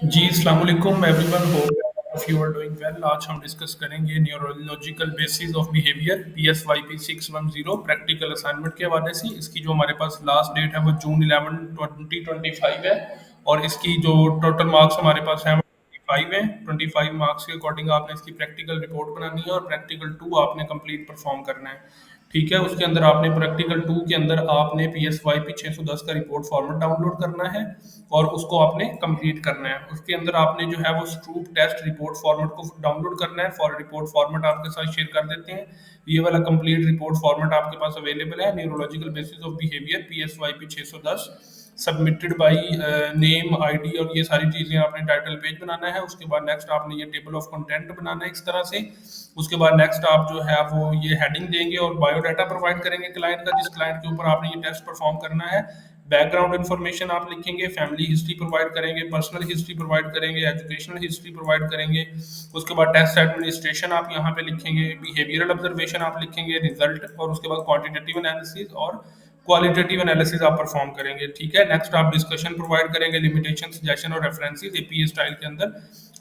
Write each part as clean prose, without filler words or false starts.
जी, अस्सलाम वालेकुम everyone, hope of you are doing well. आज हम डिस्कस करेंगे neurological basis of behaviour PSYP 610 practical assignment के हवाले से। इसकी जो हमारे पास लास्ट डेट है वो जून 11 2025 है, और इसकी जो टोटल मार्क्स हमारे पास हैं 25 हैं। 25 मार्क्स के अकॉर्डिंग आपने इसकी प्रैक्टिकल रिपोर्ट बनानी है, और प्रैक्टिकल 2 आपने कंप्लीट परफॉर्म करना है। ठीक है, उसके अंदर आपने प्रैक्टिकल 2 के अंदर आपने PSYP 610 का रिपोर्ट फॉर्मेट डाउनलोड करना है, और उसको आपने कंप्लीट करना है। उसके अंदर आपने जो है वो स्ट्रूप टेस्ट रिपोर्ट फॉर्मेट को डाउनलोड करना है। फॉर रिपोर्ट फॉर्मेट आपके साथ शेयर कर देते हैं। ये वाला कंप्लीट रिपोर्ट फॉर्मेट आपके पास अवेलेबल है, neurological basis of behaviour PSYP 610, submitted by name, ID, और ये सारी चीज़ें आपने टाइटल पेज बनाना है। उसके बाद नेक्स्ट आपने ये टेबल ऑफ कंटेंट बनाना है इस तरह से। उसके बाद नेक्स्ट आप जो है वो ये हेडिंग देंगे और बायोडाटा प्रोवाइड करेंगे क्लाइंट का, जिस क्लाइंट के ऊपर आपने ये टेस्ट परफॉर्म करना है। बैकग्राउंड इन्फॉर्मेशन आप लिखेंगे, फैमिली हिस्ट्री प्रोवाइड करेंगे, पर्सनल हिस्ट्री प्रोवाइड करेंगे, एजुकेशनल हिस्ट्री प्रोवाइड करेंगे। उसके बाद टेस्ट एडमिनिस्ट्रेशन आप यहाँ पे लिखेंगे, बिहेवियरल ऑब्जर्वेशन आप लिखेंगे, रिजल्ट, और उसके बाद क्वांटिटेटिव एनालिसिस और क्वालिटेटिव एनालिसिस आप परफॉर्म करेंगे। ठीक है, नेक्स्ट आप डिस्कशन प्रोवाइड करेंगे, लिमिटेशन, सजेशन और रेफरेंसेस एपीए स्टाइल के अंदर।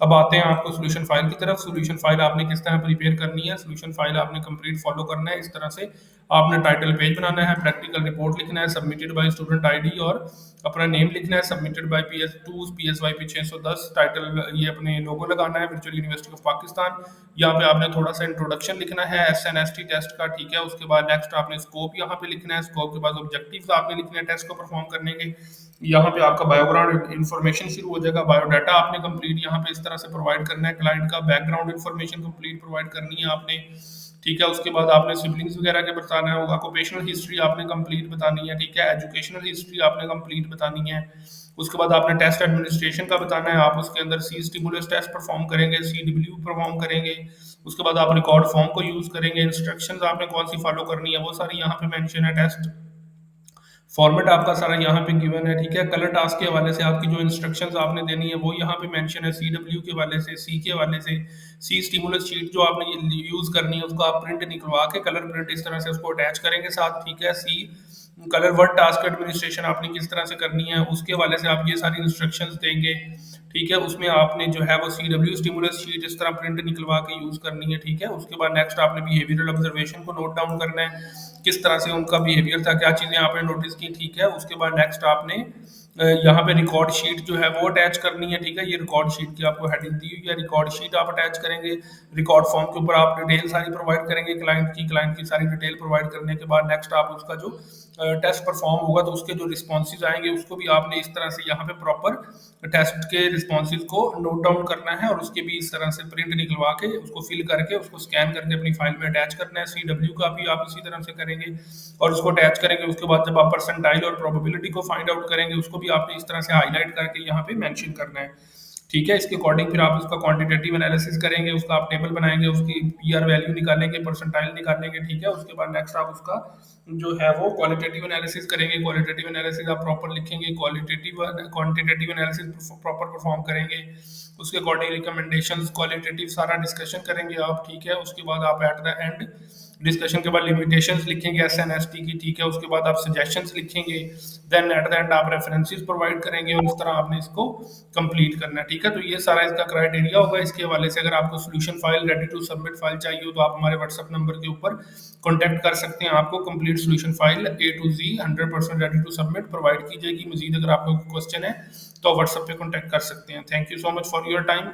अब आते हैं आपको सोल्यूशन फाइल की तरफ। सोल्यूशन फाइल आपने किस तरह प्रिपेयर करनी है, सोल्यूशन फाइल आपने कंप्लीट फॉलो करना है इस तरह से। आपने टाइटल पेज बनाना है, प्रैक्टिकल रिपोर्ट लिखना है, सबमिटेड बाय स्टूडेंट आईडी, और अपना नेम लिखना है, सबमिटेड बाय PSYP 610, टाइटल ये अपने लोगो लगाना है, वर्चुअल यूनिवर्सिटी ऑफ पाकिस्तान। यहाँ पे आपने थोड़ा सा इंट्रोडक्शन लिखना है SNST टेस्ट का। ठीक है, उसके बाद नेक्स्ट आपने स्कोप यहाँ पे लिखना है, स्कोप के बाद ऑब्जेक्टिव्स आपने लिखने हैं टेस्ट को परफॉर्म करने के। यहाँ पे आपका बायोग्राउंड इन्फॉर्मेशन शुरू हो जाएगा, बायोडाटा आपने कंप्लीट यहाँ पे इस तरह से प्रोवाइड करना है क्लाइंट का, बैकग्राउंड इन्फॉर्मेशन कंप्लीट प्रोवाइड करनी है आपने। ठीक है, उसके बाद आपने सिबलिंग्स वगैरह के बताना है, ऑक्यूपेशनल हिस्ट्री आपने कंप्लीट बतानी है। ठीक है, एजुकेशनल हिस्ट्री आपने कंप्लीट बतानी है। उसके बाद आपने टेस्ट एडमिनिस्ट्रेशन का बताना है, आप उसके अंदर सी स्टिमुलस टेस्ट परफॉर्म करेंगे, CW परफॉर्म करेंगे। उसके बाद आप रिकॉर्ड फॉर्म को यूज़ करेंगे, इंस्ट्रक्शंस आपने कौन सी फॉलो करनी है वो सारी यहाँ पे मेंशन है। टेस्ट फॉर्मेट आपका सारा यहाँ पे गिवन है। ठीक है, कलर टास्क के हवाले से आपकी जो इंस्ट्रक्शंस आपने देनी है वो यहाँ पे मेंशन है, CW के हवाले से, सी के हवाले से। सी स्टिमुलस शीट जो आपने यूज़ करनी है उसको आप प्रिंट निकलवा के कलर प्रिंट इस तरह से उसको अटैच करेंगे साथ। ठीक है, सी कलर वर्ड टास्क एडमिनिस्ट्रेशन आपने किस तरह से करनी है उसके हवाले से आप ये सारी इंस्ट्रक्शंस देंगे। ठीक है, उसमें आपने जो है वो CW स्टिमुलस शीट इस तरह प्रिंट निकलवा के यूज़ करनी है। ठीक है, उसके बाद नेक्स्ट आपने बिहेवियरल ऑब्जर्वेशन को नोट डाउन करना है, किस तरह से उनका बिहेवियर था, क्या चीज़ें आपने नोटिस की। ठीक है, उसके बाद नेक्स्ट आपने यहाँ पे रिकॉर्ड शीट जो है वो अटैच करनी है। ठीक है, ये रिकॉर्ड शीट की आपको हेडिंग दी हुई है, रिकॉर्ड शीट आप अटैच करेंगे। रिकॉर्ड फॉर्म के ऊपर आप डिटेल सारी प्रोवाइड करेंगे क्लाइंट की सारी डिटेल प्रोवाइड करने के बाद नेक्स्ट आप उसका जो टेस्ट परफॉर्म होगा तो उसके जो रिस्पॉन्सेज आएंगे उसको भी आपने इस तरह से यहाँ पे प्रॉपर टेस्ट के रिस्पॉन्सेज को नोट डाउन करना है, और उसके भी इस तरह से प्रिंट निकलवा के उसको फिल करके उसको स्कैन करके अपनी फाइल में अटैच करना है। CW का भी आप इसी तरह से करेंगे और उसको अटैच करेंगे। उसके बाद जब आप परसेंटाइल और प्रोबेबिलिटी को फाइंड आउट करेंगे उसको भी आपने इस तरह से हाईलाइट करके यहाँ पे मेंशन करना है। ठीक है, इसके अकॉर्डिंग फिर आप उसका क्वांटिटेटिव एनालिसिस करेंगे, उसका आप टेबल बनाएंगे, उसकी PR वैल्यू निकालेंगे, परसेंटाइल निकालेंगे। ठीक है, उसके बाद नेक्स्ट आप उसका जो है वो क्वालिटेटिव एनालिसिस करेंगे। क्वालिटेटिव एनालिसिस आप प्रॉपर लिखेंगे, qualitative quantitative analysis proper perform करेंगे। उसके अकॉर्डिंग रिकमेंडेशंस, क्वालिटेटिव सारा डिस्कशन करेंगे आप। ठीक है, उसके बाद आप एट द एंड डिस्कशन के बाद लिमिटेशंस लिखेंगे SNST की। ठीक है, उसके बाद आप सजेशंस लिखेंगे, देन एट द एंड आप रेफरेंसेस प्रोवाइड करेंगे, और इस तरह आपने इसको कंप्लीट करना है। ठीक है, तो ये सारा इसका क्राइटेरिया होगा। इसके हवाले से अगर आपको solution file ready to submit file चाहिए हो तो आप हमारे व्हाट्सअप नंबर के ऊपर कॉन्टैक्ट कर सकते हैं। आपको complete solution file A to Z 100% ready to submit provide की जाएगी। मजीद अगर आपको क्वेश्चन है तो व्हाट्सएप पे कॉन्टैक्ट कर सकते हैं। Thank you so much for your time.